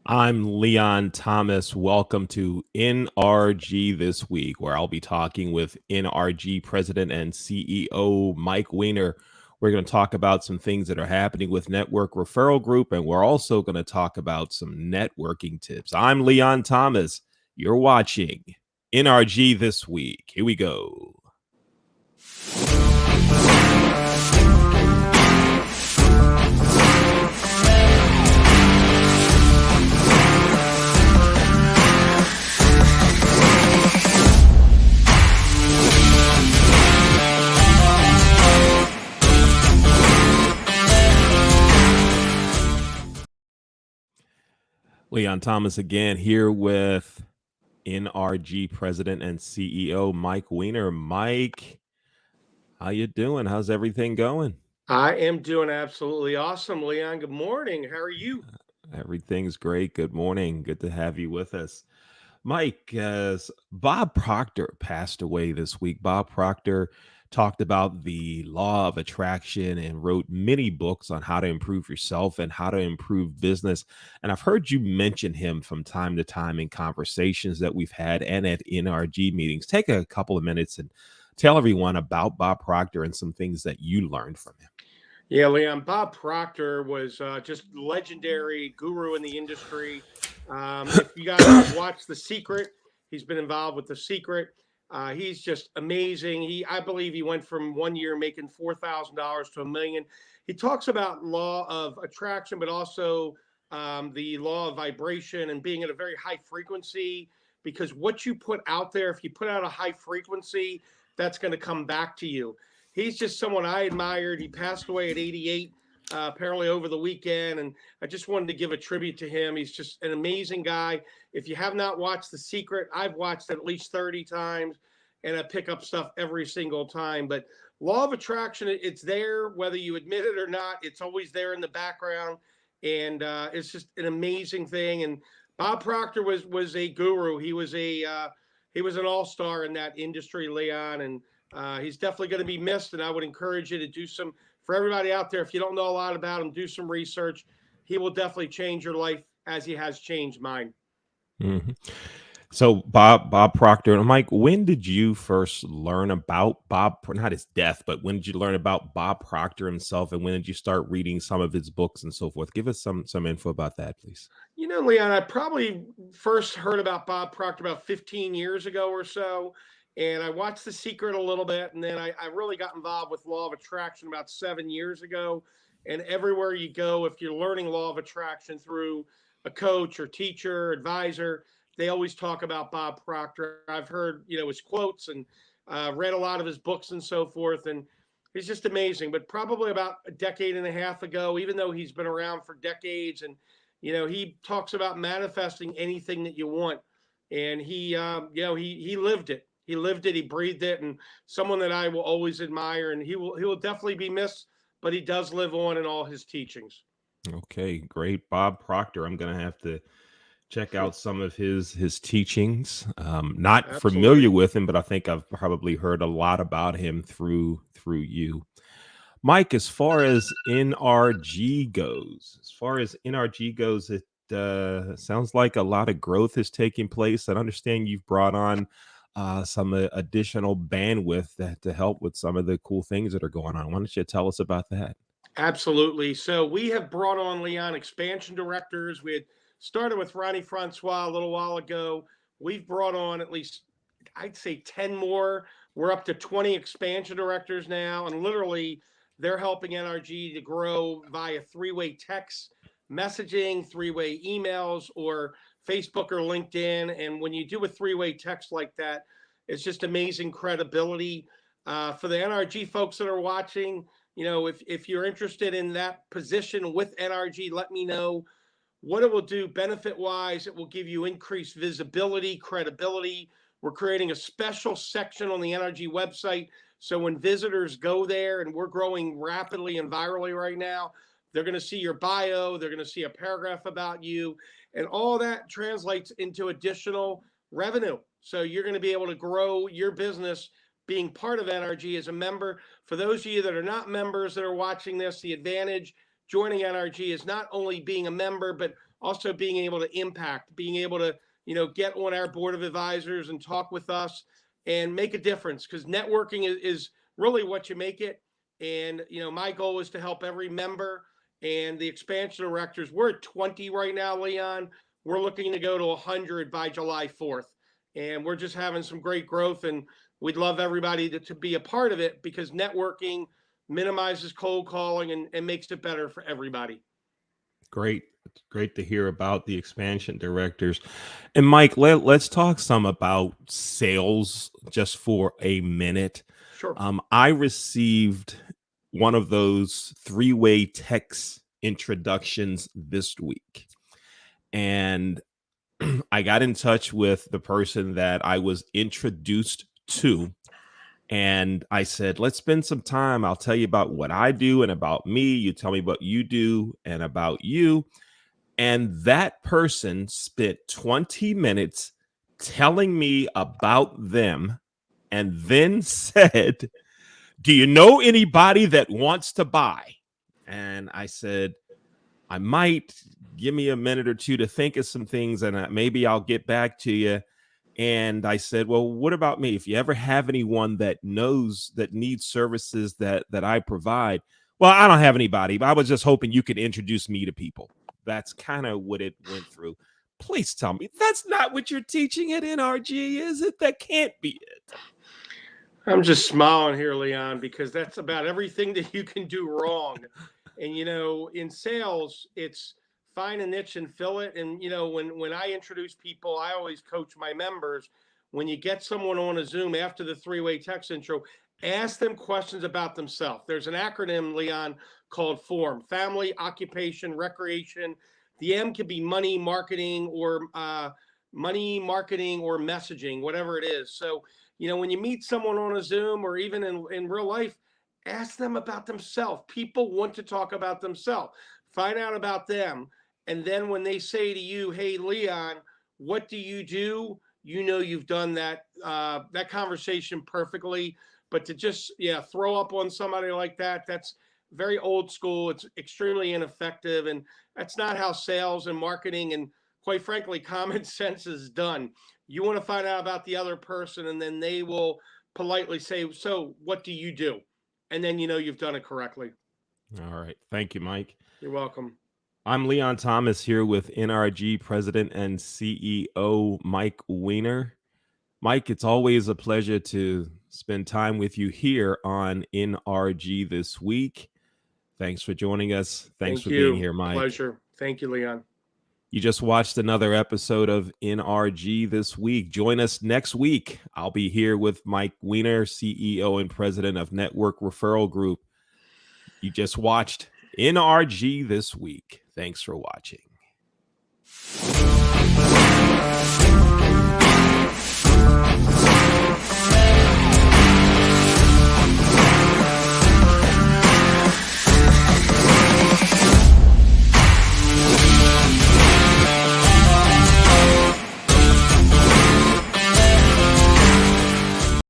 I'm Leon Thomas. Welcome to NRG This Week, where I'll be talking with NRG President and CEO Mike Weiner. We're going to talk about some things that are happening with Network Referral Group, and we're also going to talk about some networking tips. I'm Leon Thomas. You're watching NRG This Week. Here we go. Leon Thomas again here with NRG President and CEO Mike Weiner. Mike, how you doing? How's everything going? I am doing absolutely awesome, Leon. Good morning. How are you? Everything's great. Good morning. Good to have you with us. Mike, Bob Proctor passed away this week. Bob Proctor talked about the law of attraction and wrote many books on how to improve yourself and how to improve business. And I've heard you mention him from time to time in conversations that we've had and at NRG meetings. Take a couple of minutes and tell everyone about Bob Proctor and some things that you learned from him. Yeah, Leon. Bob Proctor was just legendary guru in the industry. If you guys have watched The Secret, he's been involved with The Secret. He's just amazing. I believe he went from 1 year making $4,000 to $1 million. He talks about law of attraction, but also the law of vibration and being at a very high frequency. Because what you put out there, if you put out a high frequency, that's going to come back to you. He's just someone I admired. He passed away at 88, apparently over the weekend. And I just wanted to give a tribute to him. He's just an amazing guy. If you have not watched The Secret, I've watched it at least 30 times and I pick up stuff every single time. But law of attraction, it's there, whether you admit it or not. It's always there in the background. And it's just an amazing thing. And Bob Proctor was a guru. He was an all-star in that industry, Leon. And he's definitely going to be missed, and I would encourage you to do some, for everybody out there, if you don't know a lot about him, do some research. He will definitely change your life as he has changed mine. Mm-hmm. So Bob Proctor and Mike, when did you first learn about Bob, not his death, but when did you learn about Bob Proctor himself, and when did you start reading some of his books and so forth? Give us some info about that, please. You know, Leon, I probably first heard about Bob Proctor about 15 years ago or so. And I watched The Secret a little bit. And then I really got involved with Law of Attraction about 7 years ago. And everywhere you go, if you're learning Law of Attraction through a coach or teacher, advisor, they always talk about Bob Proctor. I've heard, his quotes and read a lot of his books and so forth. And he's just amazing. But probably about a decade and a half ago, even though he's been around for decades, and he talks about manifesting anything that you want. And he lived it. He lived it. He breathed it, and someone that I will always admire. And he will definitely be missed, but he does live on in all his teachings. Okay, great. Bob Proctor. I'm going to have to check out some of his teachings. Not familiar Absolutely. with him, but I think I've probably heard a lot about him through you. Mike, as far as NRG goes, it sounds like a lot of growth is taking place. I understand you've brought on some additional bandwidth to help with some of the cool things that are going on. Why don't you tell us about that? Absolutely. So we have brought on Leon Expansion Directors. We had started with Ronnie Francois a little while ago. We've brought on at least, I'd say, 10 more. We're up to 20 expansion directors now. And literally, they're helping NRG to grow via three-way text messaging, three-way emails, or Facebook or LinkedIn. And when you do a three-way text like that, it's just amazing credibility. For the NRG folks that are watching, if you're interested in that position with NRG, let me know what it will do benefit wise. It will give you increased visibility, credibility. We're creating a special section on the NRG website. So when visitors go there, and we're growing rapidly and virally right now, they're going to see your bio. They're going to see a paragraph about you. And all that translates into additional revenue. So you're going to be able to grow your business being part of NRG as a member. For those of you that are not members that are watching this, the advantage, joining NRG is not only being a member, but also being able to impact, being able to, get on our board of advisors and talk with us and make a difference, because networking is really what you make it. And, my goal is to help every member and the expansion directors. We're at 20 right now, Leon. We're looking to go to 100 by July 4th. And we're just having some great growth. And we'd love everybody to be a part of it, because networking minimizes cold calling and makes it better for everybody. Great. It's great to hear about the expansion directors. And Mike, let's talk some about sales just for a minute. Sure. I received one of those three-way text introductions this week. And I got in touch with the person that I was introduced to. And I said, let's spend some time. I'll tell you about what I do and about me. You tell me what you do and about you. And that person spent 20 minutes telling me about them and then said, do you know anybody that wants to buy? And I said, I might. Give me a minute or two to think of some things, and maybe I'll get back to you. And I said, well, what about me? If you ever have anyone that knows that needs services that I provide, well, I don't have anybody, but I was just hoping you could introduce me to people. That's kind of what it went through. Please tell me that's not what you're teaching at NRG, is it? That can't be it. I'm just smiling here, Leon, because that's about everything that you can do wrong. And in sales, it's find a niche and fill it. And when I introduce people, I always coach my members. When you get someone on a Zoom after the three-way text intro, ask them questions about themselves. There's an acronym, Leon, called FORM: family, occupation, recreation. The M could be money, marketing, or messaging, whatever it is. So, when you meet someone on a Zoom or even in real life, ask them about themselves. People want to talk about themselves. Find out about them. And then when they say to you, hey, Leon, what do you do? You've done that conversation perfectly. But to just throw up on somebody like that, that's very old school. It's extremely ineffective. And that's not how sales and marketing and, quite frankly, common sense is done. You want to find out about the other person, and then they will politely say, so what do you do? And then you've done it correctly. All right. Thank you, Mike. You're welcome. I'm Leon Thomas here with NRG President and CEO Mike Weiner. Mike, it's always a pleasure to spend time with you here on NRG this week. Thanks for joining us. Thanks for being here, Mike. Pleasure. Thank you, Leon. You just watched another episode of NRG this week. Join us next week. I'll be here with Mike Weiner, CEO and President of Network Referral Group. You just watched NRG this week. Thanks for watching.